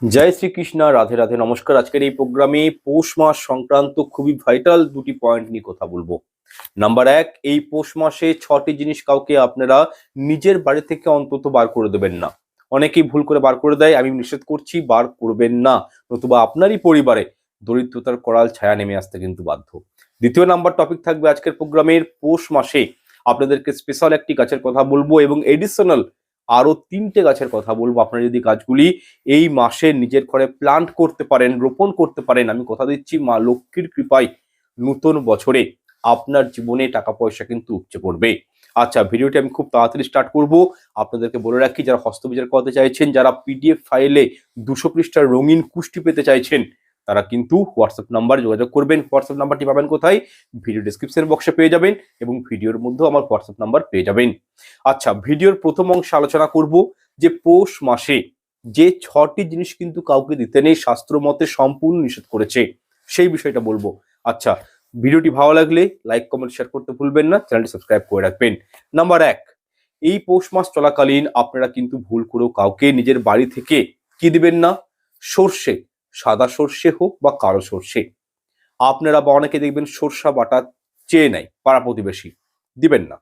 জয় শ্রীকৃষ্ণ, রাধে রাধে, নমস্কার। আজকের এই প্রোগ্রামে পৌষ মাস সংক্রান্ত খুবই ভাইটাল দুটি পয়েন্ট নিয়ে কথা বলবো। নাম্বার এক, এই পৌষ মাসে 6টি জিনিস কাউকে আপনারা নিজের বাড়ি থেকে অন্তত বার করে দেবেন না। অনেকেই ভুল করে বার করে দেয়, আমি নিষেধ করছি বার করবেন না, নতুবা আপনারই পরিবারে দরিদ্রতার করাল ছায়া নেমে আসতে কিন্তু বাধ্য। দ্বিতীয় নাম্বার টপিক থাকবে আজকের প্রোগ্রামের, পৌষ মাসে আপনাদেরকে স্পেশাল একটি গাছের কথা বলবো এবং এডিশনাল আরো 3টে গাছের কথা বলবো। আপনারা যদি গাছগুলি এই মাসে নিজের ঘরে প্লান্ট করতে পারেন, রোপণ করতে পারেন, আমি কথা দিচ্ছি মা লক্ষ্মীর কৃপায় নতুন বছরে আপনার জীবনে টাকা পয়সা কিন্তু উপচে পড়বে। আচ্ছা, ভিডিওটি আমি খুব তাড়াতাড়ি স্টার্ট করব। আপনাদেরকে বলে রাখি, যারা হস্তবিচার করতে চাইছেন, যারা পিডিএফ ফাইলে 200 পৃষ্ঠার রঙিন কুষ্টি পেতে চাইছেন, তারা কিন্তু হোয়াটসঅ্যাপ নাম্বার যোগাযোগ করবেন। হোয়াটসঅ্যাপ নাম্বারটি পাবেন কোথায়? ভিডিও ডিসক্রিপশন বক্সে পেয়ে যাবেন এবং ভিডিওর মধ্যেও আমার হোয়াটসঅ্যাপ নাম্বার পেয়ে যাবেন। আচ্ছা, ভিডিওর প্রথম অংশে আলোচনা করব যে পৌষ মাসে যে 6টি জিনিস কিন্তু কাউকে দিতে নেই, শাস্ত্র মতে সম্পূর্ণ নিষেধ করেছে, সেই বিষয়টা বলবো। আচ্ছা, ভিডিওটি ভালো লাগলে লাইক কমেন্ট শেয়ার করতে ভুলবেন না, চ্যানেলটি সাবস্ক্রাইব করে রাখবেন। নাম্বার এক, এই পৌষ মাস চলাকালীন আপনারা কিন্তু ভুল করেও কাউকে নিজের বাড়ি থেকে কি দিবেন না? সর্ষে, সাদা সর্ষে হোক বা কালো সর্ষে। আপনারা বা অনেকে দেখবেন সরষা বাটা চেয়ে নেয় পাড়া প্রতিবেশী, দিবেন না।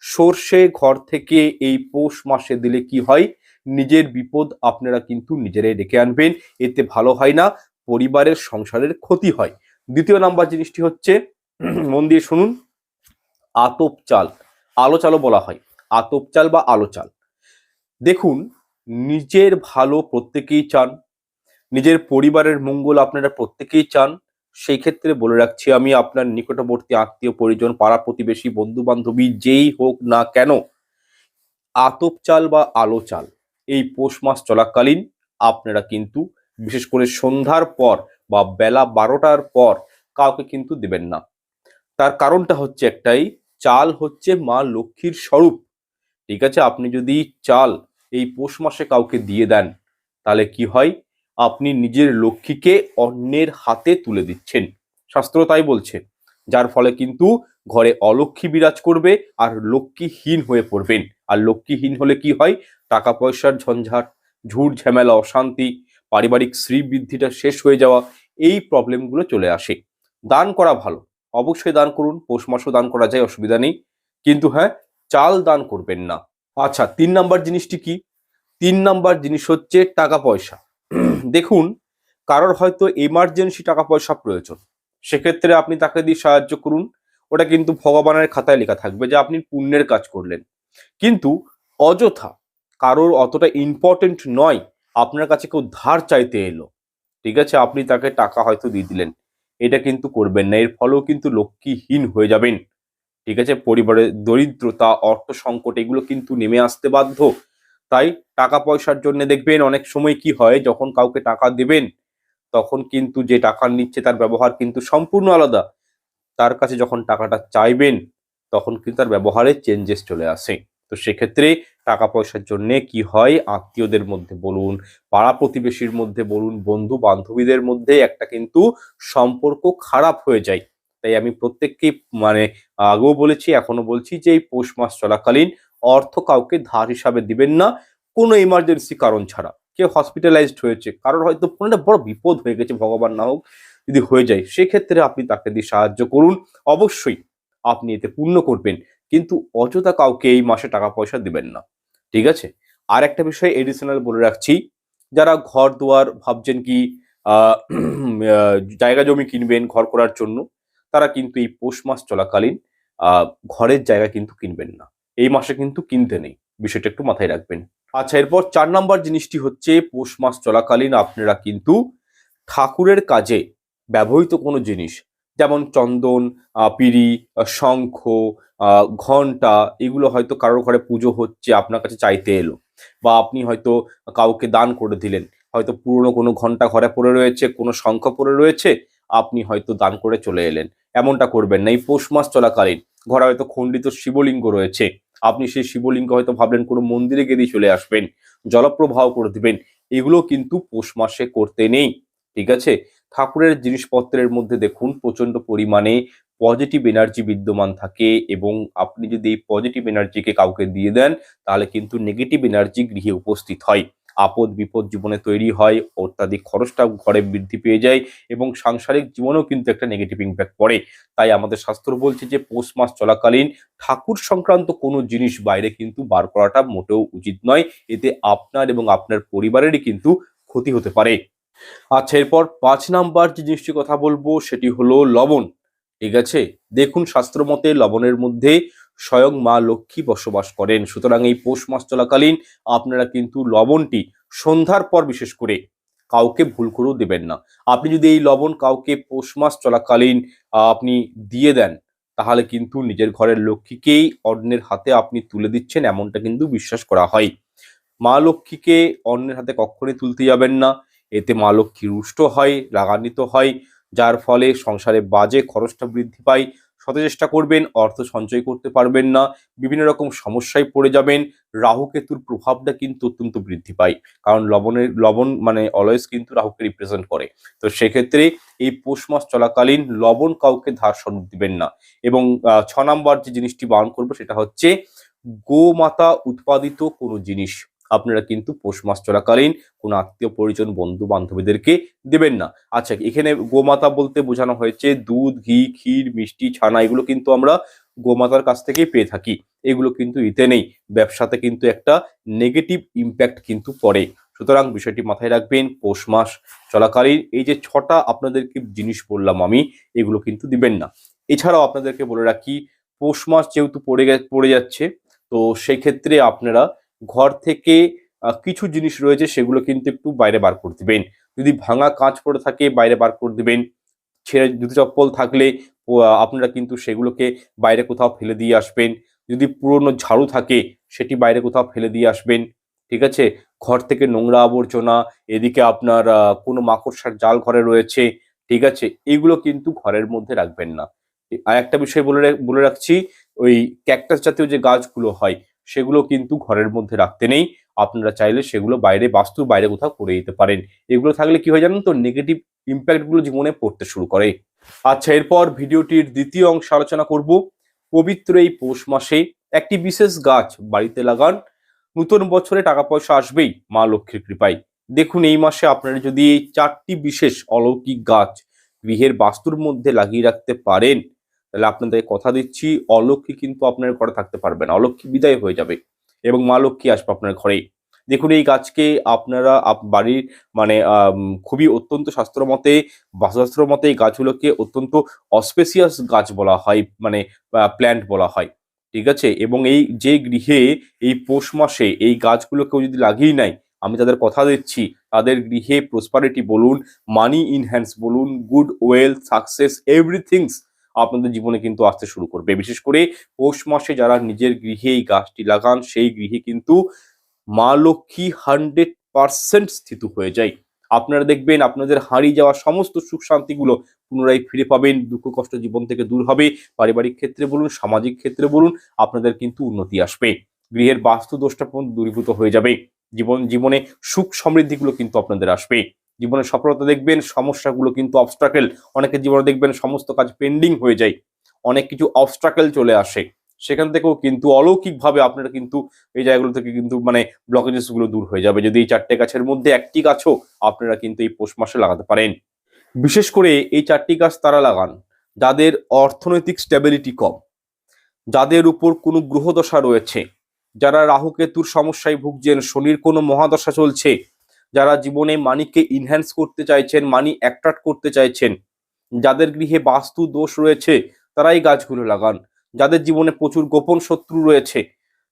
সর্ষে ঘর থেকে এই পৌষ মাসে দিলে কি হয়? নিজের বিপদ আপনারা কিন্তু নিজেরাই ডেকে আনবেন, এতে ভালো হয় না, পরিবারের সংসারের ক্ষতি হয়। দ্বিতীয় নাম্বার জিনিসটি হচ্ছে, মন দিয়ে শুনুন, আতপ চাল, আলো চালও বলা হয়, আতপ চাল বা আলো চাল। দেখুন, নিজের ভালো প্রত্যেকেই চান, নিজের পরিবারের মঙ্গল আপনারা প্রত্যেকেই চান। সেই ক্ষেত্রে বলে রাখছি আমি, আপনার নিকটবর্তী আত্মীয় পরিজন, পাড়া প্রতিবেশী, বন্ধু বান্ধবী যেই হোক না কেন, আতপ চাল বা আলো চাল এই পৌষ মাস চলাকালীন আপনারা কিন্তু বিশেষ করে সন্ধ্যার পর বা বেলা 12টার পর কাউকে কিন্তু দেবেন না। তার কারণটা হচ্ছে একটাই, চাল হচ্ছে মা লক্ষ্মীর স্বরূপ। ঠিক আছে, আপনি যদি চাল এই পৌষ মাসে কাউকে দিয়ে দেন, তাহলে কি হয়? আপনি নিজের লক্ষ্মীকে অন্যের হাতে তুলে দিচ্ছেন, শাস্ত্র তাই বলছে। যার ফলে কিন্তু ঘরে অলক্ষ্মী বিরাজ করবে আর লক্ষ্মীহীন হয়ে পড়বেন। আর লক্ষ্মীহীন হলে কি হয়? টাকা পয়সার ঝঞ্ঝাট, ঝুট ঝামেলা, অশান্তি, পারিবারিক শ্রীবৃদ্ধিটা শেষ হয়ে যাওয়া, এই প্রবলেমগুলো চলে আসে। দান করা ভালো, অবশ্যই দান করুন, পৌষ মাসও দান করা যায়, অসুবিধা নেই, কিন্তু হ্যাঁ, চাল দান করবেন না। আচ্ছা, 3 নাম্বার জিনিসটি কি? 3 নাম্বার জিনিস হচ্ছে টাকা পয়সা। দেখুন, কারোর হয়তো এমার্জেন্সি টাকা পয়সা প্রয়োজন, সেক্ষেত্রে আপনি তাকে দিয়ে সাহায্য করুন। ওটা কিন্তু ভগবানের খাতায় লেখা থাকবে যে আপনি পুণ্যের কাজ করলেন। কিন্তু অযথা, কারোর অতটা ইম্পর্টেন্ট নয়, আপনার কাছে কেউ ধার চাইতে এলো, ঠিক আছে, আপনি তাকে টাকা হয়তো দিয়ে দিলেন, এটা কিন্তু করবেন না, এর ফলেও কিন্তু লক্ষ্মীহীন হয়ে যাবেন। ঠিক আছে, পরিবারের দরিদ্রতা, অর্থ সংকট, এগুলো কিন্তু নেমে আসতে বাধ্য। তাই টাকা পয়সার জন্য দেখবেন অনেক সময় কি হয়, যখন কাউকে টাকা দেবেন তখন কিন্তু যে টাকা নিচ্ছে তার ব্যবহার কিন্তু সম্পূর্ণ আলাদা। তার কাছে যখন টাকাটা চাইবেন তখন কিন্তু তার ব্যবহারে চেঞ্জেস চলে আসে। তো সেক্ষেত্রে টাকা পয়সার জন্য কি হয়, আত্মীয়দের মধ্যে বলুন, পাড়া প্রতিবেশীর মধ্যে বলুন, বন্ধু বান্ধবীদের মধ্যে একটা কিন্তু সম্পর্ক খারাপ হয়ে যায়। তাই আমি প্রত্যেককেই মানে আগেও বলেছি, এখনো বলছি যে এই পৌষ মাস চলাকালীন অর্থ কাউকে ধার হিসাবে দিবেন না, কোনো ইমার্জেন্সি কারণ ছাড়া। কেউ হসপিটালাইজড হয়েছে, কারোর হয়তো কোনো একটা বড় বিপদ হয়ে গেছে, ভগবান না হোক, যদি হয়ে যায় সেক্ষেত্রে আপনি তাকে দিয়ে সাহায্য করুন, অবশ্যই আপনি এতে পুণ্য করবেন, কিন্তু অযথা কাউকে এই মাসে টাকা পয়সা দিবেন না। ঠিক আছে, আর একটা বিষয় এডিশনাল বলে রাখছি, যারা ঘর দুয়ার ভাবছেন কি আহ জায়গা জমি কিনবেন ঘর করার জন্য, তারা কিন্তু এই পৌষ মাস চলাকালীন ঘরের জায়গা কিন্তু কিনবেন না, এই মাসে কিন্তু কিনতে নেই, বিষয়টা একটু মাথায় রাখবেন। আচ্ছা, এরপর 4 নাম্বার জিনিসটি হচ্ছে, পৌষ মাস চলাকালীন আপনারা কিন্তু ঠাকুরের কাজে ব্যবহৃত কোনো জিনিস, যেমন চন্দন, পিঁড়ি, শঙ্খ, ঘন্টা, এগুলো হয়তো কারোর ঘরে পুজো হচ্ছে, আপনার কাছে চাইতে এলো, বা আপনি হয়তো কাউকে দান করে দিলেন, হয়তো পুরনো কোনো ঘন্টা ঘরে পড়ে রয়েছে, কোনো শঙ্খ পড়ে রয়েছে, আপনি হয়তো দান করে চলে এলেন, এমনটা করবেন না। এই পৌষ মাস চলাকালীন ঘরে হয়তো খণ্ডিত শিবলিঙ্গ রয়েছে, আপনি সেই শিবলিঙ্গ হয়তো ভাবলেন কোনো মন্দিরে গিয়ে দিয়ে চলে আসবেন, জলপ্রবাহ করে দিবেন, এগুলো কিন্তু পৌষ মাসে করতে নেই। ঠিক আছে, ঠাকুরের জিনিসপত্রের মধ্যে দেখুন প্রচন্ড পরিমাণে পজিটিভ এনার্জি বিদ্যমান থাকে, এবং আপনি যদি এই পজিটিভ এনার্জিকে কাউকে দিয়ে দেন, তাহলে কিন্তু নেগেটিভ এনার্জি গৃহে উপস্থিত হয়। আপদ বিপদ জীবনে তৈরি হয়, অত্যাধিক খরচটা ঘরে বৃদ্ধি পেয়ে যায় এবং সাংসারিক জীবনেও কিন্তু একটা নেগেটিভ ইম্প্যাক্ট পড়ে। তাই আমাদের শাস্ত্র বলছে যে পৌষ মাস চলাকালীন ঠাকুর সংক্রান্ত কোনো জিনিস বাইরে কিন্তু বার করাটা মোটেও উচিত নয়। এতে আপনার এবং আপনার পরিবারেরই কিন্তু ক্ষতি হতে পারে। আচ্ছা, এরপর ৫ নাম্বার যে জিনিসটির কথা বলবো সেটি হলো লবণ। ঠিক আছে? দেখুন শাস্ত্র মতে লবণের মধ্যে স্বয়ং মা লক্ষ্মী বসবাস করেন। সুতরাং এই পৌষ মাস চলাকালীন আপনারা কিন্তু লবণটি সন্ধ্যার পর বিশেষ করে কাউকে ভুল করেও দেবেন না। আপনি যদি এই লবণ কাউকে পৌষ মাস চলাকালীন আপনি দিয়ে দেন, তাহলে কিন্তু নিজের ঘরের লক্ষ্মীকেই অন্যের হাতে আপনি তুলে দিচ্ছেন, এমনটা কিন্তু বিশ্বাস করা হয়। মা লক্ষ্মীকে অন্যের হাতে কখনোই তুলতে যাবেন না। এতে মা লক্ষ্মী রুষ্ট হয়, রাগান্বিত হয়, যার ফলে সংসারে বাজে খরচটা বৃদ্ধি পায়। শত চেষ্টা করবেন, অর্থ সঞ্চয় করতে পারবেন না, বিভিন্ন রকম সমস্যায় পড়ে যাবেন। রাহু কেতুর প্রভাবটা কিন্তু অত্যন্ত বৃদ্ধি পায়, কারণ লবণ মানে অলওয়েজ কিন্তু রাহুকে রিপ্রেজেন্ট করে। তো সেক্ষেত্রে এই পৌষ মাস চলাকালীন লবণ কাউকে ধার স্বরূপ দিবেন না। এবং ৬ নাম্বার যে জিনিসটি বারণ করবো সেটা হচ্ছে গোমাতা উৎপাদিত কোনো জিনিস আপনারা কিন্তু পৌষ মাস চলাকালীন কোনো আত্মীয় পরিজন বন্ধু বান্ধবীদেরকে দেবেন না। আচ্ছা, এখানে গোমাতা বলতে বোঝানো হয়েছে দুধ, ঘি, ক্ষীর, মিষ্টি, ছানা, এগুলো কিন্তু আমরা গোমাতার কাছ থেকেই পেয়ে থাকি। এগুলো কিন্তু এতে নেই। ব্যবসাতে কিন্তু একটা নেগেটিভ ইম্প্যাক্ট কিন্তু পড়ে। সুতরাং বিষয়টি মাথায় রাখবেন, পৌষ মাস চলাকালীন এই যে ৬টা আপনাদেরকে জিনিস বললাম আমি, এগুলো কিন্তু দিবেন না। এছাড়াও আপনাদেরকে বলে রাখি, পৌষ মাস যেহেতু পড়ে যাচ্ছে, তো সেক্ষেত্রে আপনারা ঘর থেকে কিছু জিনিস রয়েছে সেগুলো কিন্তু একটু বাইরে বার করে দিবেন। যদি ভাঙা কাঁচ পড়ে থাকে বাইরে বার করে দিবেন। ছেঁড়া জুতো চপ্পল থাকলে আপনারা কিন্তু সেগুলোকে বাইরে কোথাও ফেলে দিয়ে আসবেন। যদি পুরনো ঝাড়ু থাকে সেটি বাইরে কোথাও ফেলে দিয়ে আসবেন। ঠিক আছে? ঘর থেকে নোংরা আবর্জনা, এদিকে আপনার কোনো মাকড়সার জাল ঘরে রয়েছে, ঠিক আছে? এগুলো কিন্তু ঘরের মধ্যে রাখবেন না। আরেকটা বিষয় বলে রাখছি, ওই ক্যাকটাস জাতীয় যে গাছগুলো হয় সেগুলো কিন্তু ঘরের মধ্যে রাখতে নেই। আপনারা চাইলে সেগুলো বাইরে, বাস্তুর বাইরে কোথাও করে দিতে পারেন। এগুলো থাকলে কি হয় জানেন তো? নেগেটিভ ইম্প্যাক্ট গুলো জীবনে পড়তে শুরু করে। আচ্ছা, এরপর ভিডিওটির দ্বিতীয় অংশে আলোচনা করব পবিত্র এই পৌষ মাসে একটি বিশেষ গাছ বাড়িতে লাগান, নতুন বছরে টাকা পয়সা আসবেই মা লক্ষ্মীর কৃপায়। দেখুন এই মাসে আপনারা যদি এই ৪টি বিশেষ অলৌকিক গাছ গৃহের বাস্তুর মধ্যে লাগিয়ে রাখতে পারেন, তাহলে আপনাদের কথা দিচ্ছি অলক্ষ্মী কিন্তু আপনার ঘরে থাকতে পারবে না, অলক্ষ্মী বিদায় হয়ে যাবে এবং মা লক্ষ্মী আসবে আপনার ঘরে। দেখুন এই গাছকে আপনারা বাড়ির মানে খুবই অত্যন্ত শাস্ত্রমতে, বাস্তুশাস্ত্র মতে এই গাছগুলোকে অত্যন্ত অস্পেসিয়াস গাছ বলা হয়, মানে প্ল্যান্ট বলা হয়। ঠিক আছে? এবং এই যে গৃহে এই পৌষ মাসে এই গাছগুলো কেউ যদি লাগিয়ে নেয়, আমি তাদের কথা দিচ্ছি তাদের গৃহে প্রসপারিটি বলুন, মানি ইনহ্যান্স বলুন, গুড ওয়েলথ, সাকসেস, এভরিথিংস আপনাদের জীবনে কিন্তু আসতে শুরু করবে। বিশেষ করে পৌষ মাসে যারা নিজের গৃহে এই গাছটি লাগান, সেই গৃহে কিন্তু মা লক্ষ্মী 100% স্থিত হয়ে যায়। আপনারা দেখবেন আপনাদের হারিয়ে যাওয়া সমস্ত সুখ শান্তিগুলো পুনরায় ফিরে পাবেন, দুঃখ কষ্ট জীবন থেকে দূর হবে। পারিবারিক ক্ষেত্রে বলুন, সামাজিক ক্ষেত্রে বলুন, আপনাদের কিন্তু উন্নতি আসবে। গৃহের বাস্তু দোষটা পর্যন্ত দূরীভূত হয়ে যাবে। জীবনে সুখ সমৃদ্ধিগুলো কিন্তু আপনাদের আসবে। জীবনে সফলতা দেখবেন, সমস্যাগুলো কিন্তু অবস্ট্রাকেল, অনেকের জীবনে দেখবেন সমস্ত কাজ পেন্ডিং হয়ে যায়, অনেক কিছু অবস্ট্রাকেল চলে আসে। সেখান থেকেও কিন্তু অলৌকিকভাবে আপনারা কিন্তু এই জায়গাগুলো থেকে কিন্তু মানে ব্লকেজেস গুলো দূর হয়ে যাবে যদি এই ৪টে গাছের মধ্যে একটি গাছও আপনারা কিন্তু এই পৌষ মাসে লাগাতে পারেন। বিশেষ করে এই ৪টি গাছ তারা লাগান যাদের অর্থনৈতিক স্টেবিলিটি কম, যাদের উপর কোনো গ্রহদশা রয়েছে, যারা রাহু কেতুর সমস্যায় ভুগছেন, শনির কোনো মহাদশা চলছে, যারা জীবনে মানিকে ইনহ্যান্স করতে চাইছেন, মানি অ্যাট্রাক্ট করতে চাইছেন, যাদের গৃহে বাস্তু দোষ রয়েছে, তারা এই গাছগুলো লাগান। যাদের জীবনে প্রচুর গোপন শত্রু রয়েছে,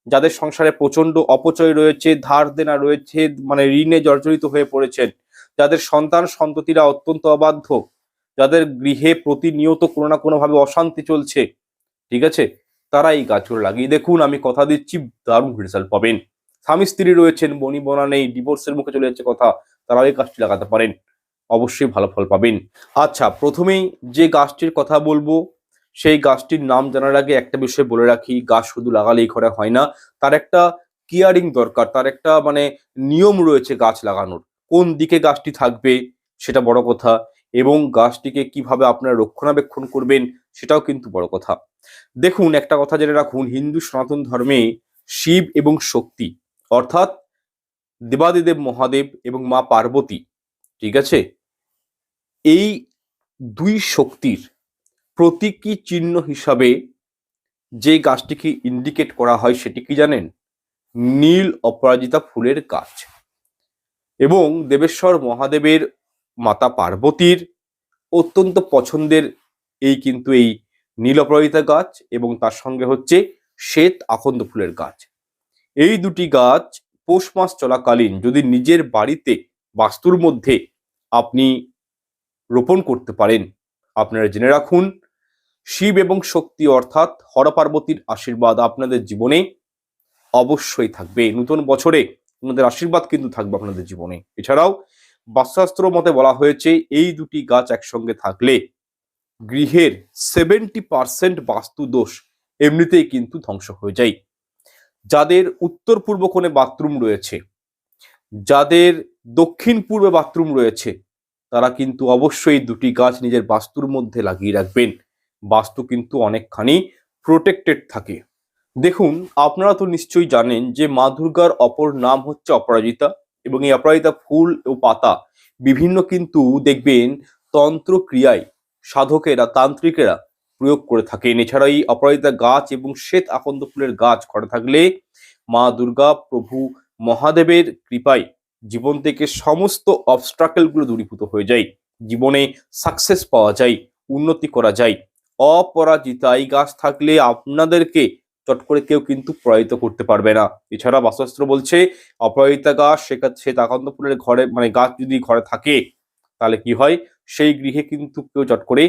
যাদের সংসারে প্রচন্ড অপচয় রয়েছে, ধার দেনা রয়েছে, মানে ঋণে জর্জরিত হয়ে পড়েছেন, যাদের সন্তান সন্ততিরা অত্যন্ত অবাধ্য, যাদের গৃহে প্রতিনিয়ত কোনো না কোনো ভাবে অশান্তি চলছে, ঠিক আছে, তারা এই গাছগুলো লাগিয়ে দেখুন, আমি কথা দিচ্ছি দারুণ রেজাল্ট পাবেন। স্বামী স্ত্রী রয়েছেন, বনিবনা নেই, ডিভোর্সের মুখে চলে যাচ্ছে কথা, তারা এই গাছটি লাগাতে পারেন, অবশ্যই ভালো ফল পাবেন। আচ্ছা, প্রথমেই যে গাছটির কথা বলবো সেই গাছটির নাম জানার আগে একটা বিষয় বলে রাখি, গাছ শুধু লাগালেই ঘরে হয় না, তার একটা কেয়ারিং দরকার, তার একটা মানে নিয়ম রয়েছে গাছ লাগানোর। কোন দিকে গাছটি থাকবে সেটা বড় কথা, এবং গাছটিকে কিভাবে আপনারা রক্ষণাবেক্ষণ করবেন সেটাও কিন্তু বড় কথা। দেখুন একটা কথা জেনে রাখুন, হিন্দু সনাতন ধর্মে শিব এবং শক্তি, অর্থাৎ দেবাদিদেব মহাদেব এবং মা পার্বতী, ঠিক আছে, এই দুই শক্তির প্রতীকী চিহ্ন হিসাবে যে গাছটিকে ইন্ডিকেট করা হয় সেটি কি জানেন? নীল অপরাজিতা ফুলের গাছ। এবং দেবেশ্বর মহাদেবের মাতা পার্বতীর অত্যন্ত পছন্দের এই নীল অপরাজিতা গাছ এবং তার সঙ্গে হচ্ছে শ্বেত আকন্দ ফুলের গাছ। এই দুটি গাছ পৌষ মাস চলাকালীন যদি নিজের বাড়িতে বাস্তুর মধ্যে আপনি রোপণ করতে পারেন, আপনারা জেনে রাখুন শিব এবং শক্তি অর্থাৎ হর পার্বতীর আশীর্বাদ আপনাদের জীবনে অবশ্যই থাকবে। নতুন বছরে আপনাদের আশীর্বাদ কিন্তু থাকবে আপনাদের জীবনে। এছাড়াও বাস্তুশাস্ত্র মতে বলা হয়েছে এই দুটি গাছ একসঙ্গে থাকলে গৃহের 70% বাস্তু দোষ এমনিতেই কিন্তু ধ্বংস হয়ে যায়। যাদের উত্তর পূর্ব কোণে বাথরুম রয়েছে, যাদের দক্ষিণ পূর্বে বাথরুম রয়েছে, তারা কিন্তু অবশ্যই দুটি গাছ নিজের বাস্তুর মধ্যে লাগিয়ে রাখবেন। বাস্তু কিন্তু অনেকখানি প্রোটেক্টেড থাকে। দেখুন, আপনারা তো নিশ্চয়ই জানেন যে মা দুর্গার অপর নাম হচ্ছে অপরাজিতা এবং এই অপরাজিতা ফুল ও পাতা বিভিন্ন কিন্তু দেখবেন তন্ত্র ক্রিয়ায় সাধকেরা তান্ত্রিকেরা প্রয়োগ করে থাকেন। এছাড়া এই অপরাজিতা গাছ এবং শ্বেত আকন্দ ফুলের গাছ ঘরে থাকলে মা দুর্গা প্রভু মহাদেবের কৃপায় জীবন থেকে সমস্ত অবস্ট্রাকেলগুলো দূরীভূত হয়ে যায়, জীবনে সাকসেস পাওয়া যায়, উন্নতি করা যায়। অপরাজিতা এই গাছ থাকলে আপনাদেরকে চট করে কেউ কিন্তু পরাজিত করতে পারবে না। এছাড়া বাস্তুশাস্ত্র বলছে অপরাজিতা গাছ শ্বেত আকন্দ ফুলের ঘরে গাছ যদি ঘরে থাকে তাহলে কি হয়, সেই গৃহে কিন্তু কেউ চট করে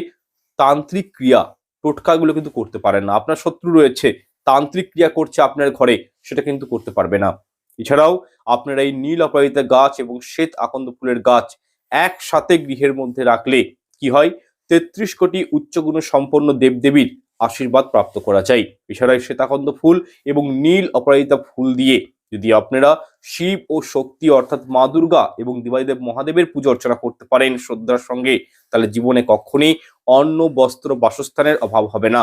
তান্ত্রিক ক্রিয়া টোটকাগুলো কিন্তু করতে পারে না। আপনার শত্রু রয়েছে, তান্ত্রিক ক্রিয়া করছে আপনার ঘরে, সেটা কিন্তু করতে পারবে না। এছাড়াও আপনারা এই নীল অপরাজিতা গাছ এবং শ্বেত আকন্দ ফুলের গাছ একসাথে গৃহের মধ্যে রাখলে কি হয়, 33 কোটি উচ্চগুণ সম্পন্ন দেবদেবীর আশীর্বাদ প্রাপ্ত করা যায়। এছাড়াও শ্বেতাকন্দ ফুল এবং নীল অপরাজিতা ফুল দিয়ে যদি আপনারা শিব ও শক্তি অর্থাৎ মা দুর্গা এবং দেবাদিদেব মহাদেবের পুজো অর্চনা করতে পারেন শ্রদ্ধার সঙ্গে, তাহলে জীবনে কখনোই অন্ন বস্ত্র বাসস্থানের অভাব হবে না।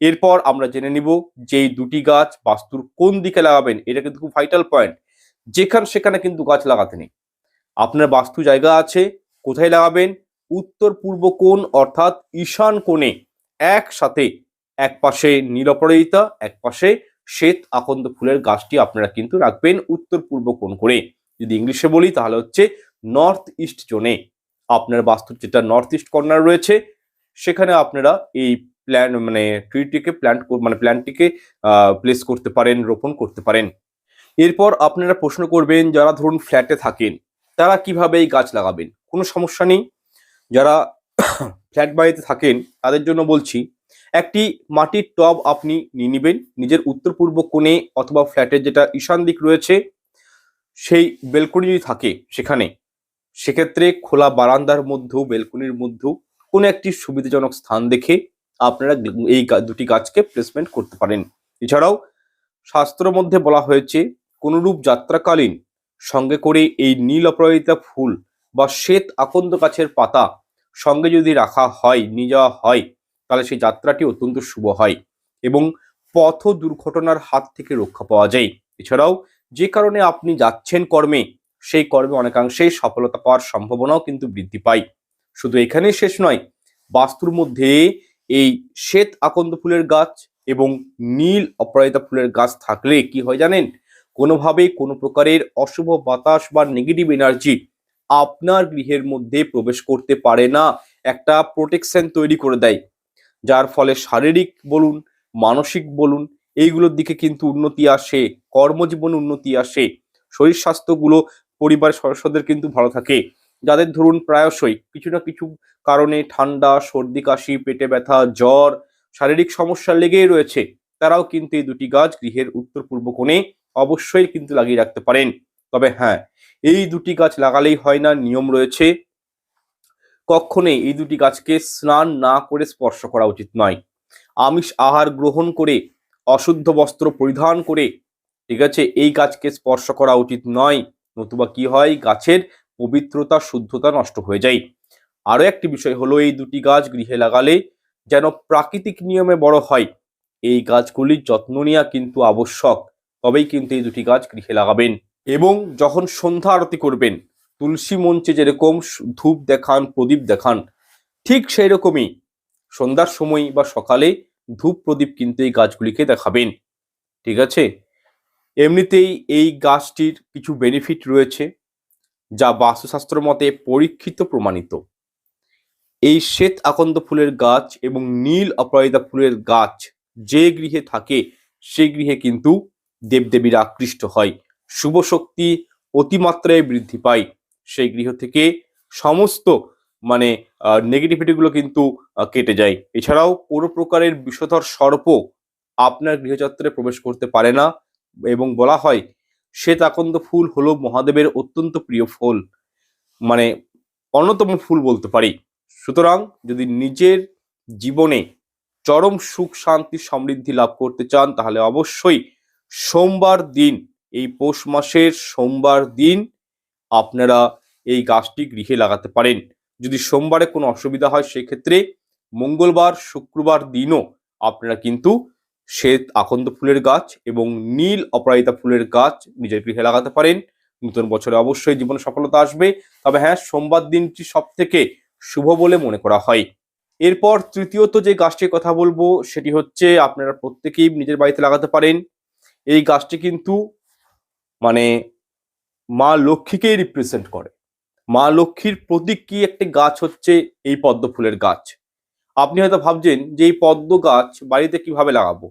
এরপর আমরা জেনে নিব যে এই দুটি গাছ বাস্তুর কোন দিকে লাগাবেন। এটা কিন্তু খুব ভাইটাল পয়েন্ট। সেখানে কিন্তু গাছ লাগাতে নেই। আপনার বাস্তু জায়গা আছে, কোথায় লাগাবেন? উত্তর পূর্ব কোণ অর্থাৎ ঈশান কোণে একসাথে এক পাশে নীল অপরাজিতা, এক পাশে শ্বেত আকন্দ ফুলের গাছটি আপনারা কিন্তু রাখবেন উত্তর পূর্ব কোণ করে। যদি ইংলিশে বলি তাহলে হচ্ছে নর্থ ইস্ট জোনে। আপনার বাস্তুর যেটা নর্থ ইস্ট কর্নার রয়েছে সেখানে আপনারা এই ট্রিটিকে প্ল্যান্টটিকে প্লেস করতে পারেন, রোপণ করতে পারেন। এরপর আপনারা প্রশ্ন করবেন যারা ধরুন ফ্ল্যাটে থাকেন তারা কিভাবে এই গাছ লাগাবেন। কোনো সমস্যা নেই। যারা ফ্ল্যাট বাড়িতে থাকেন তাদের জন্য বলছি, একটি মাটির টব আপনি নিয়ে নেবেন নিজের উত্তর পূর্ব কোণে অথবা ফ্ল্যাটের যেটা ঈশান দিক রয়েছে সেই বেলকনি যদি থাকে সেক্ষেত্রে খোলা বারান্দার মধ্যেও বেলকনির মধ্যেও কোনো একটি সুবিধাজনক স্থান দেখে আপনারা এই দুটি গাছকে প্লেসমেন্ট করতে পারেন। এছাড়াও শাস্ত্র মধ্যে বলা হয়েছে কোনরূপ যাত্রাকালীন সঙ্গে করে এই নীল অপরাজিতা ফুল বা শ্বেত আকন্দ গাছের পাতা সঙ্গে যদি রাখা হয়, নিয়ে যাওয়া হয়, তাহলে সেই যাত্রাটি অত্যন্ত শুভ হয় এবং পথ দুর্ঘটনার হাত থেকে রক্ষা পাওয়া যায়। এছাড়াও যে কারণে আপনি যাচ্ছেন কর্মে, সেই কর্মে অনেকাংশেই সফলতা পাওয়ার সম্ভাবনাও কিন্তু বৃদ্ধি পায়। শুধু এখানেই শেষ নয়, বাস্তুর মধ্যে এই শ্বেত আকন্দ ফুলের গাছ এবং নীল অপরাজিতা ফুলের গাছ থাকলে কি হয় জানেন, কোনোভাবেই কোনো প্রকারের অশুভ বাতাস বা নেগেটিভ এনার্জি আপনার গৃহের মধ্যে প্রবেশ করতে পারে না। একটা প্রোটেকশন তৈরি করে দেয়, যার ফলে শারীরিক বলুন মানসিক বলুন এইগুলোর দিকে কিন্তু উন্নতি আসে, কর্মজীবনে উন্নতি আসে, শরীর স্বাস্থ্যগুলো পরিবারের সদস্যদের কিন্তু ভালো থাকে। যাদের ধরুন প্রায়শই কিছু না কিছু কারণে ঠান্ডা, সর্দি কাশি, পেটে ব্যথা, জ্বর, শারীরিক সমস্যা লেগেই রয়েছে, তারাও কিন্তু এই দুটি গাছ গৃহের উত্তর পূর্ব কোণে অবশ্যই কিন্তু লাগিয়ে রাখতে পারেন। তবে হ্যাঁ, এই দুটি গাছ লাগালেই হয় না, নিয়ম রয়েছে। কখনোই এই দুটি গাছকে স্নান না করে স্পর্শ করা উচিত নয়। আমিষ আহার গ্রহণ করে, অশুদ্ধ বস্ত্র পরিধান করে, ঠিক আছে, এই গাছকে স্পর্শ করা উচিত নয়। নতুবা কি হয়, গাছের পবিত্রতা শুদ্ধতা নষ্ট হয়ে যায়। আরো একটি বিষয় হলো এই দুটি গাছ গৃহে লাগালে যেন প্রাকৃতিক নিয়মে বড় হয়, এই গাছগুলির যত্ন নেওয়া কিন্তু আবশ্যক। তবেই কিন্তু এই দুটি গাছ গৃহে লাগাবেন। এবং যখন সন্ধ্যা আরতি করবেন, তুলসী মঞ্চে যেরকম ধূপ দেখান, প্রদীপ দেখান, ঠিক সেই রকমই সন্ধ্যার সময় বা সকালে ধূপ প্রদীপ কিন্তু এই গাছগুলিকে দেখাবেন। ঠিক আছে? এমনিতেই এই গাছটির কিছু বেনিফিট রয়েছে, যা বাস্তুশাস্ত্র মতে পরীক্ষিত প্রমাণিত। এই শ্বেত আকন্দ ফুলের গাছ এবং নীল অপরাজিতা ফুলের গাছ যে গৃহে থাকে, সেই গৃহে কিন্তু দেবদেবীরা আকৃষ্ট হয়, শুভ শক্তি অতিমাত্রায় বৃদ্ধি পায়। সেই গৃহ থেকে সমস্ত মানে নেগেটিভিটিগুলো কিন্তু কেটে যায়। এছাড়াও কোনো প্রকারের বিষধর সর্প আপনার গৃহচত্বরে প্রবেশ করতে পারে না, এবং বলা হয় শ্বেত আকন্দ ফুল হলো মহাদেবের অত্যন্ত প্রিয় ফুল, মানে অন্যতম ফুল বলতে পারি। সুতরাং যদি নিজের জীবনে চরম সুখ শান্তি সমৃদ্ধি লাভ করতে চান, তাহলে অবশ্যই সোমবার দিন, এই পৌষ মাসের সোমবার দিন আপনারা এই গাছটি গৃহে লাগাতে পারেন। যদি সোমবারে কোনো অসুবিধা হয়, সেক্ষেত্রে মঙ্গলবার শুক্রবার দিনও আপনারা কিন্তু শ্বেত আকন্দ ফুলের গাছ এবং নীল অপরাজিতা ফুলের গাছ নিজের গৃহে লাগাতে পারেন। নতুন বছরে অবশ্যই জীবনে সফলতা আসবে। তবে হ্যাঁ, সোমবার দিনটি সব থেকে শুভ বলে মনে করা হয়। এরপর তৃতীয়ত যে গাছটির কথা বলবো, সেটি হচ্ছে আপনারা প্রত্যেকেই নিজের বাড়িতে লাগাতে পারেন। এই গাছটি কিন্তু মানে মা লক্ষ্মীকেই রিপ্রেজেন্ট করে। মা লক্ষ্মীর প্রতীক কি একটি গাছ হচ্ছে এই পদ্ম ফুলের গাছ। আপনি হয়তো ভাবছেন যে এই পদ্ম গাছ বাড়িতে কিভাবে লাগাবো।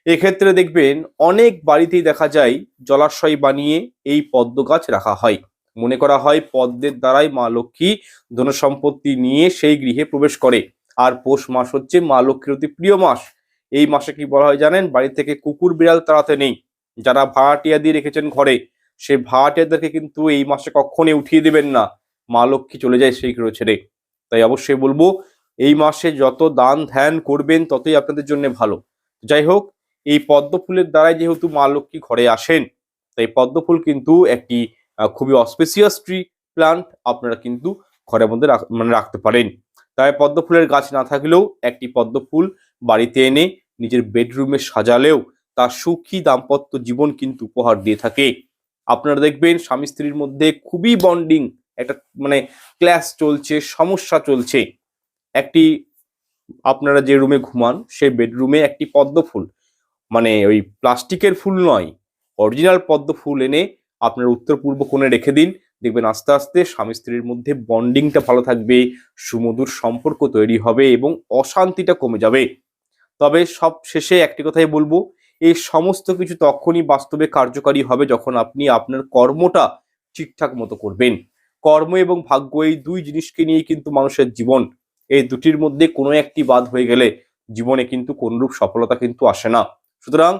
এক্ষেত্রে দেখবেন অনেক বাড়িতেই দেখা যায় জলাশয় বানিয়ে এই পদ্ম গাছ রাখা হয়। মনে করা হয় পদ্মের দ্বারাই মা লক্ষ্মী ধনসম্পত্তি নিয়ে সেই গৃহে প্রবেশ করে। আর পৌষ মাস হচ্ছে মা লক্ষ্মীর অতি প্রিয় মাস। এই মাসে কি বলা হয় জানেন? বাড়ি থেকে কুকুর বিড়াল তাড়াতে নেই। যারা ভাড়াটিয়া দিয়ে রেখেছেন ঘরে, সেই ভাড়াটিয়াদেরকে কিন্তু এই মাসে কখনোই উঠিয়ে দেবেন না। মা লক্ষ্মী চলে যায় সেই গৃহ ছেড়ে। তাই অবশ্যই বলবো, এই মাসে যত দান ধ্যান করবেন ততই আপনাদের জন্য ভালো। যাই হোক, এই পদ্ম ফুলের দ্বারাই যেহেতু মা লক্ষ্মী ঘরে আসেন, তাই পদ্ম ফুল কিন্তু একটি খুবই অসপিসিয়াস ট্রি প্লান্ট, আপনারা কিন্তু ঘরের মধ্যে রাখতে পারেন। তাই পদ্ম ফুলের গাছ না থাকলেও একটি পদ্ম ফুল বাড়িতে এনে নিজের বেডরুমে সাজালেও তার সুখী দাম্পত্য জীবন কিন্তু উপহার দিয়ে থাকে। আপনারা দেখবেন স্বামী স্ত্রীর মধ্যে খুবই বন্ডিং, একটা মানে ক্ল্যাশ চলছে, সমস্যা চলছে। একটি আপনারা যে রুমে ঘুমান, সেই বেডরুমে একটি পদ্ম ফুল, মানে ওই প্লাস্টিকের ফুল নয়, অরিজিনাল পদ্ম ফুল এনে আপনার উত্তর পূর্ব কোণে রেখে দিন। দেখবেন আস্তে আস্তে স্বামী স্ত্রীর মধ্যে বন্ডিংটা ভালো থাকবে, সুমধুর সম্পর্ক তৈরি হবে এবং অশান্তিটা কমে যাবে। তবে সব শেষে একটি কথাই বলবো, এই সমস্ত কিছু তখনই বাস্তবে কার্যকারী হবে যখন আপনি আপনার কর্মটা ঠিকঠাক মতো করবেন। কর্ম এবং ভাগ্য, এই দুই জিনিসকে নিয়েই কিন্তু মানুষের জীবন। এই দুটির মধ্যে কোনো একটি বাদ হয়ে গেলে জীবনে কিন্তু কোনরূপ সফলতা কিন্তু আসে না। সুতরাং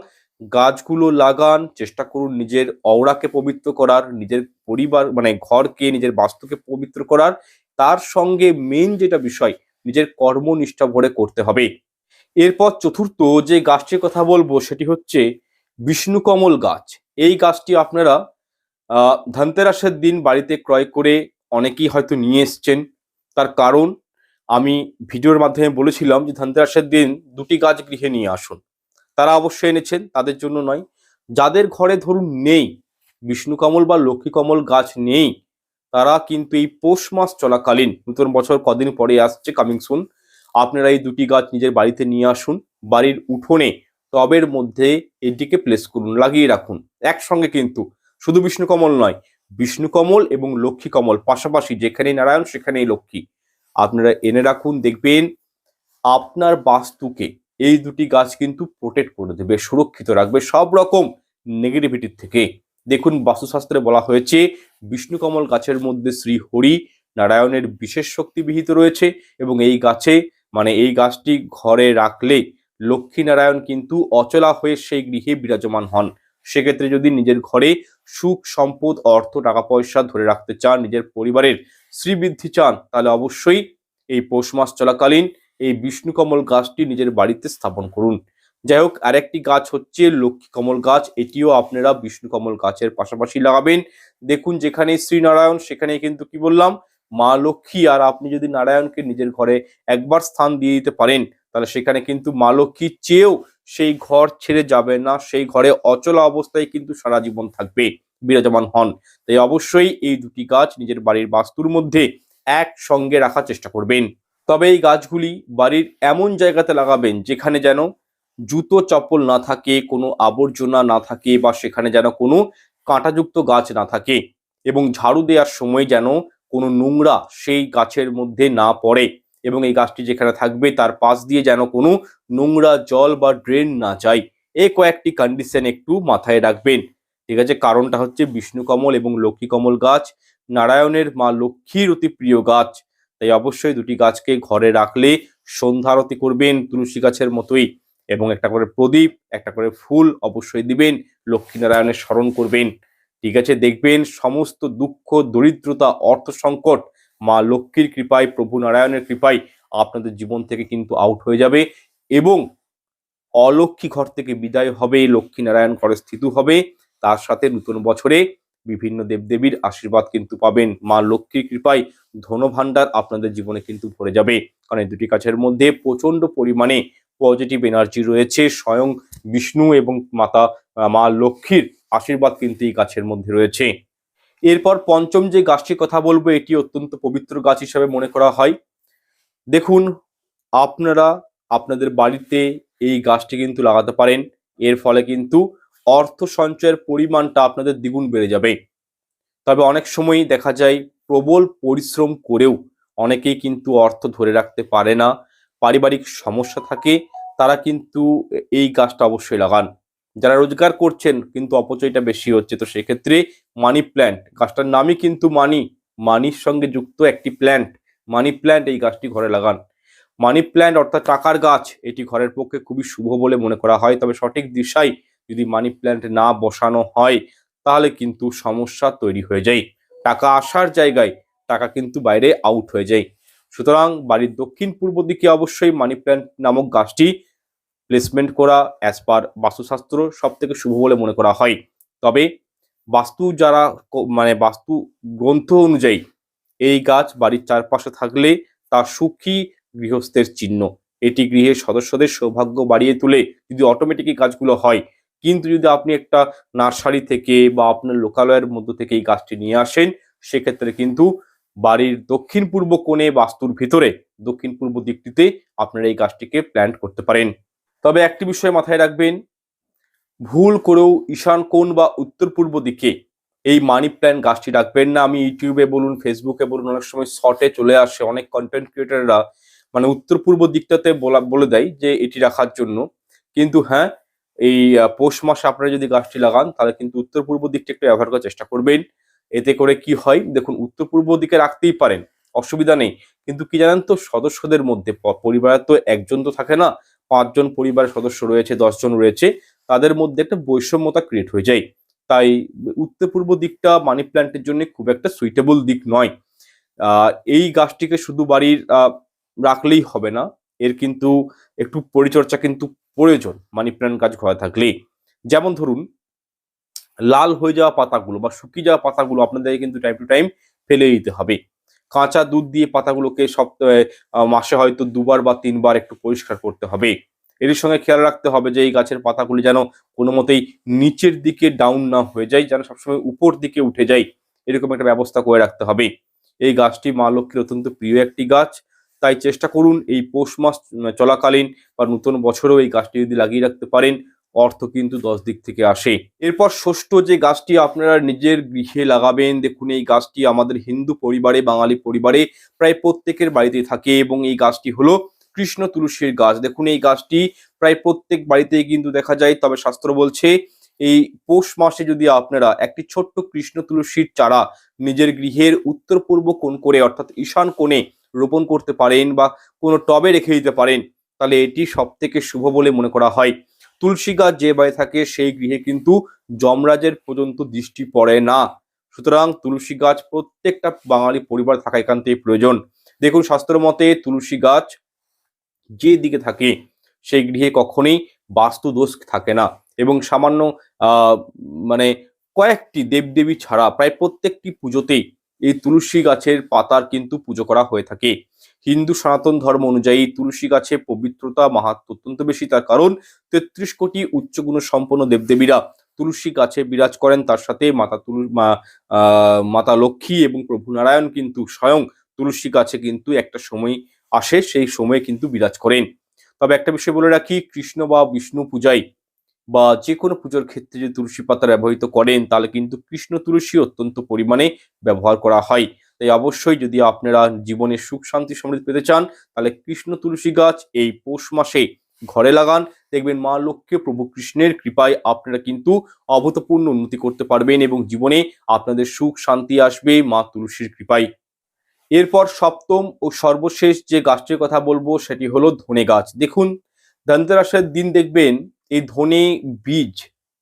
গাছগুলো লাগান, চেষ্টা করুন নিজের অওরাকে পবিত্র করার, নিজের পরিবার মানে ঘরকে, নিজের বাস্তুকে পবিত্র করার। তার সঙ্গে মেন যেটা বিষয়, নিজের কর্মনিষ্ঠা ভরে করতে হবে। এরপর চতুর্থ যে গাছটির কথা বলবো, সেটি হচ্ছে বিষ্ণুকমল গাছ। এই গাছটি আপনারা ধনতেরাসের দিন বাড়িতে ক্রয় করে অনেকেই হয়তো নিয়ে এসছেন। তার কারণ আমি ভিডিওর মাধ্যমে বলেছিলাম যে ধনতেরাসের দিন দুটি গাছ গৃহে নিয়ে আসুন। তারা অবশ্যই এনেছেন, তাদের জন্য নয়। যাদের ঘরে ধরুন নেই, বিষ্ণুকমল বা লক্ষ্মীকমল গাছ নেই, তারা কিন্তু এই পৌষ মাস চলাকালীন, নতুন বছর কদিন পরে আসছে, কামিং সুন, আপনারা এই দুটি গাছ নিজের বাড়িতে নিয়ে আসুন। বাড়ির উঠোনে টবের মধ্যে এটিকে প্লেস করুন, লাগিয়ে রাখুন একসঙ্গে। কিন্তু শুধু বিষ্ণুকমল নয়, বিষ্ণুকমল এবং লক্ষ্মীকমল পাশাপাশি, যেখানেই নারায়ণ সেখানেই লক্ষ্মী, আপনারা এনে রাখুন। দেখবেন আপনার বাস্তুকে এই দুটি গাছ কিন্তু প্রোটেক্ট করে দেবে, সুরক্ষিত রাখবে সব রকম নেগেটিভিটির থেকে। দেখুন, বাস্তুশাস্ত্রে বলা হয়েছে বিষ্ণুকমল গাছের মধ্যে শ্রী হরি নারায়ণের বিশেষ শক্তি বিহিত রয়েছে, এবং এই গাছে মানে এই গাছটি ঘরে রাখলে লক্ষ্মী নারায়ণ কিন্তু অচলা হয়ে সেই গৃহে বিরাজমান হন। সেক্ষেত্রে যদি নিজের ঘরে সুখ সম্পদ অর্থ টাকা পয়সা ধরে রাখতে চান, নিজের পরিবারের শ্রীবৃদ্ধি চান, তাহলে অবশ্যই এই পৌষ মাস চলাকালীন এই বিষ্ণুকমল গাছটি নিজের বাড়িতে স্থাপন করুন। যাই হোক, আরেকটি গাছ হচ্ছে লক্ষ্মী কমল গাছ। এটিও আপনারা বিষ্ণুকমল গাছের পাশাপাশি লাগাবেন। দেখুন, যেখানে শ্রীনারায়ণ সেখানে কিন্তু কি বললাম, মা লক্ষ্মী। আর আপনি যদি নারায়ণকে নিজের ঘরে একবার স্থান দিয়ে দিতে পারেন, তাহলে সেখানে কিন্তু মা লক্ষ্মীর চেয়েও সেই ঘর ছেড়ে যাবে না, সেই ঘরে অচলা অবস্থায় কিন্তু সারা জীবন থাকবে। বিরাজমান হন। তাই অবশ্যই এই দুটি গাছ নিজের বাড়ির বাস্তুর মধ্যে একসঙ্গে রাখার চেষ্টা করবেন। তবে এই গাছগুলি বাড়ির এমন জায়গাতে লাগাবেন যেখানে যেন জুতো চপ্পল না থাকে, কোনো আবর্জনা না থাকে, বা সেখানে যেন কোনো কাঁটাযুক্ত গাছ না থাকে, এবং ঝাড়ু দেওয়ার সময় যেন কোনো নোংরা সেই গাছের মধ্যে না পড়ে, এবং এই গাছটি যেখানে থাকবে তার পাশ দিয়ে যেন কোনো নোংরা জল বা ড্রেন না যায়। এই কয়েকটি কন্ডিশন একটু মাথায় রাখবেন, ঠিক আছে? কারণটা হচ্ছে বিষ্ণুকমল এবং লক্ষ্মীকমল গাছ নারায়ণের মা লক্ষ্মীর অতি প্রিয় গাছ। তাই অবশ্যই দুটি গাছকে ঘরে রাখলে সন্ধ্যা আরতি করবেন তুলসী গাছের মতোই, এবং একটা করে প্রদীপ, একটা করে ফুল অবশ্যই দিবেন, লক্ষ্মীনারায়ণের স্মরণ করবেন, ঠিক আছে? দেখবেন সমস্ত দুঃখ, দরিদ্রতা, অর্থ সংকট মা লক্ষ্মীর কৃপায়, প্রভু নারায়ণের কৃপায় আপনাদের জীবন থেকে কিন্তু আউট হয়ে যাবে, এবং অলক্ষ্মী ঘর থেকে বিদায় হবে, লক্ষ্মীনারায়ণ ঘরে স্থিত হবে। তার সাথে নতুন বছরে বিভিন্ন দেবদেবীর আশীর্বাদ কিন্তু পাবেন। মা লক্ষ্মীর কৃপায় ধনভাণ্ডার আপনাদের জীবনে কিন্তু ভরে যাবে, কারণ এই দুটি গাছের মধ্যে প্রচন্ড পরিমাণে পজিটিভ এনার্জি রয়েছে। স্বয়ং বিষ্ণু এবং মাতা মা লক্ষ্মীর আশীর্বাদ কিন্তু এই গাছের মধ্যে রয়েছে। এরপর পঞ্চম যে গাছটির কথা বলবো, এটি অত্যন্ত পবিত্র গাছ হিসাবে মনে করা হয়। দেখুন, আপনারা আপনাদের বাড়িতে এই গাছটি কিন্তু লাগাতে পারেন। এর ফলে কিন্তু অর্থ সঞ্চয়ের পরিমাণটা আপনাদের দ্বিগুণ বেড়ে যাবে। তবে অনেক সময়ই দেখা যায় প্রবল পরিশ্রম করেও অনেকেই কিন্তু অর্থ ধরে রাখতে পারে না, পারিবারিক সমস্যা থাকে, তারা কিন্তু এই গাছটা অবশ্যই লাগান। যারা রোজগার করছেন কিন্তু অপচয়টা বেশি হচ্ছে, তো সেক্ষেত্রে মানি প্ল্যান্ট গাছটার নামই কিন্তু মানির সঙ্গে যুক্ত একটি প্ল্যান্ট, মানি প্ল্যান্ট, এই গাছটি ঘরে লাগান। মানি প্ল্যান্ট অর্থাৎ টাকার গাছ, এটি ঘরের পক্ষে খুবই শুভ বলে মনে করা হয়। তবে সঠিক দিশায় যদি মানি প্ল্যান্ট না বসানো হয় তাহলে কিন্তু সমস্যা তৈরি হয়ে যায়, টাকা আসার জায়গায় টাকা কিন্তু বাইরে আউট হয়ে যায়। সুতরাং বাড়ির দক্ষিণ পূর্ব দিকে অবশ্যই মানি প্ল্যান্ট নামক গাছটি প্লেসমেন্ট করা অ্যাজ পার বাস্তুশাস্ত্র সব থেকে শুভ বলে মনে করা হয়। তবে বাস্তু যারা মানে বাস্তু গ্রন্থ অনুযায়ী এই গাছ বাড়ির চারপাশে থাকলে তা সুখী গৃহস্থের চিহ্ন। এটি গৃহের সদস্যদের সৌভাগ্য বাড়িয়ে তোলে যদি অটোমেটিকই গাছগুলো হয়। কিন্তু যদি আপনি একটা নার্সারি থেকে বা আপনার লোকালয়ের মধ্য থেকে এই গাছটি নিয়ে আসেন, সেক্ষেত্রে কিন্তু বাড়ির দক্ষিণ পূর্ব কোণে বাস্তুর ভিতরে দক্ষিণ পূর্ব দিকটিতে আপনারা এই গাছটিকে প্ল্যান্ট করতে পারেন। তবে একটি বিষয় মাথায় রাখবেন, ভুল করেও ঈশান কোণ বা উত্তর পূর্ব দিকে এই মানি প্ল্যান্ট গাছটি রাখবেন না। আমি ইউটিউবে বলুন, ফেসবুকে বলুন, অনেক সময় শর্টে চলে আসে, অনেক কন্টেন্ট ক্রিয়েটাররা মানে উত্তর পূর্ব দিকটাতে বলে দেয় যে এটি রাখার জন্য। কিন্তু হ্যাঁ, এই পৌষ মাসে আপনারা যদি গাছটি লাগান তাহলে কিন্তু উত্তর পূর্ব দিকটা একটু ব্যবহার করার চেষ্টা করবেন। এতে করে কি হয় দেখুন, উত্তর পূর্ব দিকে রাখতেই পারেন, অসুবিধা নেই। কিন্তু কি জানেন তো, সদস্যদের মধ্যে পরিবারের তো একজন তো থাকে না, 5 জন পরিবারের সদস্য রয়েছে, 10 জন রয়েছে, তাদের মধ্যে একটা বৈষম্যতা ক্রিয়েট হয়ে যায়। তাই উত্তর পূর্ব দিকটা মানি প্ল্যান্টের জন্য খুব একটা সুইটেবল দিক নয়। এই গাছটিকে শুধু বাড়ির রাখলেই হবে না, এর কিন্তু একটু পরিচর্যা কিন্তু প্রয়োজন মানি প্ল্যান্ট গাছ ঘরে থাকলে। যেমন ধরুন, লাল হয়ে যাওয়া পাতাগুলো বা শুকিয়ে যাওয়া পাতাগুলো আপনাদের কিন্তু টাইম টু টাইম ফেলে দিতে হবে। কাঁচা দুধ দিয়ে পাতাগুলোকে সপ্তাহে মাসে হয়তো 2বার বা 3বার একটু পরিষ্কার করতে হবে। এর সঙ্গে খেয়াল রাখতে হবে যে এই গাছের পাতাগুলি যেন কোনো মতেই নিচের দিকে ডাউন না হয়ে যায়, যেন সবসময় উপর দিকে উঠে যায়, এরকম একটা ব্যবস্থা করে রাখতে হবে। এই গাছটি মা লক্ষ্মীর অত্যন্ত প্রিয় একটি গাছ, তাই চেষ্টা করুন এই পৌষ মাস চলাকালীন বা নতুন বছরেও এই গাছটি যদি লাগিয়ে রাখতে পারেন, অর্থ কিন্তু 10 দিক থেকে আসে। এরপর ষষ্ঠ যে গাছটি আপনারা নিজের গৃহে লাগাবেন, দেখুন এই গাছটি আমাদের হিন্দু পরিবারে, বাঙালি পরিবারে প্রায় প্রত্যেকের বাড়িতেই থাকে, এবং এই গাছটি হলো কৃষ্ণ তুলসীর গাছ। দেখুন এই গাছটি প্রায় প্রত্যেক বাড়িতেই কিন্তু দেখা যায়। তবে শাস্ত্র বলছে এই পৌষ মাসে যদি আপনারা একটি ছোট্ট কৃষ্ণ তুলসীর চারা নিজের গৃহের উত্তর পূর্ব কোণ করে অর্থাৎ ঈশান কোণে রোপণ করতে পারেন বা কোনো টবে রেখে দিতে পারেন, তাহলে এটি সব থেকে শুভ বলে মনে করা হয়। তুলসী গাছ যে বাড়ি থাকে সেই গৃহে কিন্তু যমরাজের পর্যন্ত দৃষ্টি পড়ে না। সুতরাং তুলসী গাছ প্রত্যেকটা বাঙালি পরিবার থাকা একান্তই প্রয়োজন। দেখুন শাস্ত্র মতে তুলসী গাছ যে দিকে থাকে সেই গৃহে কখনোই বাস্তু দোষ থাকে না, এবং সামান্য মানে কয়েকটি দেবদেবী ছাড়া প্রায় প্রত্যেকটি পুজোতেই এই তুলসী গাছের পাতার কিন্তু পুজো করা হয়ে থাকে। হিন্দু সনাতন ধর্ম অনুযায়ী তুলসী গাছের পবিত্রতা মাহাত্ম্য অত্যন্ত বেশি, তার কারণ 33 কোটি উচ্চগুণ সম্পন্ন দেবদেবীরা তুলসী গাছে বিরাজ করেন, তার সাথে মাতা লক্ষ্মী এবং প্রভু নারায়ণ কিন্তু স্বয়ং তুলসী গাছে কিন্তু একটা সময় আসে, সেই সময়ে কিন্তু বিরাজ করেন। তবে একটা বিষয় বলে রাখি, কৃষ্ণ বা বিষ্ণু পূজায় বা যে কোনো পুজোর ক্ষেত্রে যদি তুলসী পাতা ব্যবহৃত করেন, তাহলে কিন্তু কৃষ্ণ তুলসী অত্যন্ত পরিমাণে ব্যবহার করা হয়। তাই অবশ্যই যদি আপনারা জীবনে সুখ শান্তি সমৃদ্ধি পেতে চান, তাহলে কৃষ্ণ তুলসী গাছ এই পৌষ মাসে ঘরে লাগান। দেখবেন মা লক্ষ্মী প্রভু কৃষ্ণের কৃপায় আপনারা কিন্তু অভূতপূর্ণ উন্নতি করতে পারবেন এবং জীবনে আপনাদের সুখ শান্তি আসবে মা তুলসীর কৃপায়। এরপর সপ্তম ও সর্বশেষ যে গাছটির কথা বলবো সেটি হলো ধনে গাছ। দেখুন, ধনতেরাসের দিন দেখবেন এই ধনে বীজ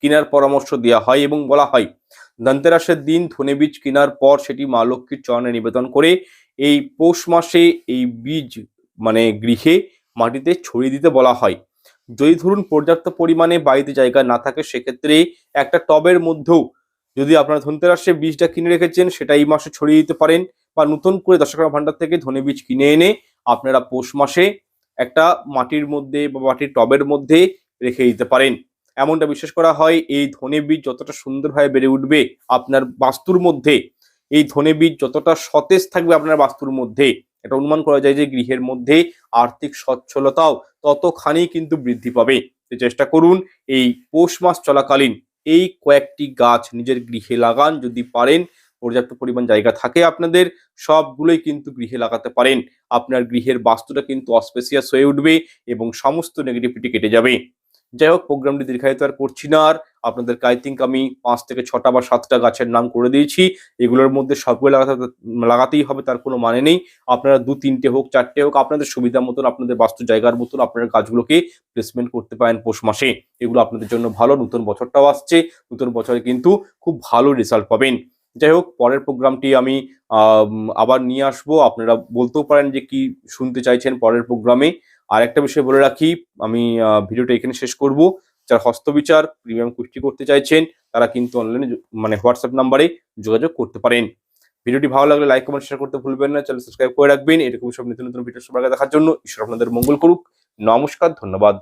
কেনার পরামর্শ দেওয়া হয় এবং বলা হয় ধনতেরাসের দিন ধনে বীজ কেনার পর সেটি মা লক্ষ্মীর চরণে নিবেদন করে এই পৌষ মাসে এই বীজ গৃহে মাটিতে ছড়িয়ে দিতে বলা হয়। যদি ধরুন পর্যাপ্ত পরিমাণে বাড়িতে জায়গা না থাকে, সেক্ষেত্রে একটা টবের মধ্যেও যদি আপনারা ধনতেরাসে বীজটা কিনে রেখেছেন সেটা এই মাসে ছড়িয়ে দিতে পারেন, বা নতুন করে দশকর্মা ভান্ডার থেকে ধনে বীজ কিনে এনে আপনারা পৌষ মাসে একটা মাটির মধ্যে বা মাটির টবের মধ্যে রেখে দিতে পারেন। এমনটা বিশ্বাস করা হয় এই ধনে বীজ যতটা সুন্দরভাবে বেড়ে উঠবে আপনার বাস্তুর মধ্যে, এই ধনে বীজ যতটা সতেজ থাকবে আপনার বাস্তুর মধ্যে, এটা অনুমান করা যায় যে গৃহের মধ্যে আর্থিক সচ্ছলতাও ততখানি কিন্তু বৃদ্ধি পাবে। তো চেষ্টা করুন এই পৌষ মাস চলাকালীন এই কয়েকটি গাছ নিজের গৃহে লাগান। যদি পারেন, পর্যাপ্ত পরিমাণ জায়গা থাকে আপনাদের, সবগুলোই কিন্তু গৃহে লাগাতে পারেন। আপনার গৃহের বাস্তুটা কিন্তু অস্পেসিয়াস হয়ে উঠবে এবং সমস্ত নেগেটিভিটি কেটে যাবে। যাই হোক, প্রোগ্রামটি দীর্ঘায়িত আর করছি না। আর আপনাদেরকে আই থিঙ্ক আমি 5 থেকে 6টা বা 7টা গাছের নাম করে দিয়েছি। এগুলোর মধ্যে সবগুলো লাগাতেই হবে তার কোনো মানে নেই। আপনারা 2-3টে হোক, 4টে হোক, আপনাদের সুবিধা মতন, আপনাদের বাস্তু জায়গার মতন আপনারা গাছগুলোকে প্লেসমেন্ট করতে পারেন পৌষ মাসে। এগুলো আপনাদের জন্য ভালো। নতুন বছরটাও আসছে, নতুন বছরে কিন্তু খুব ভালো রেজাল্ট পাবেন। যাই হোক, পরের প্রোগ্রামটি আমি আবার নিয়ে আসবো। আপনারা বলতেও পারেন যে কি শুনতে চাইছেন পরের প্রোগ্রামে। আর একটা বিষয় বলে রাখি, আমি ভিডিওটা এখানে শেষ করব। যারা হস্তবিচার প্রিমিয়াম কুষ্টি করতে চাইছেন তারা কিন্তু অনলাইনে হোয়াটসঅ্যাপ নাম্বারে যোগাযোগ করতে পারেন। ভিডিওটি ভালো লাগলে লাইক কমেন্ট শেয়ার করতে ভুলবেন না। চ্যানেল সাবস্ক্রাইব করে রাখবেন এরকম সব নতুন নতুন ভিডিও সবার আগে দেখার জন্য। ঈশ্বর আপনাদের মঙ্গল করুক। নমস্কার, ধন্যবাদ।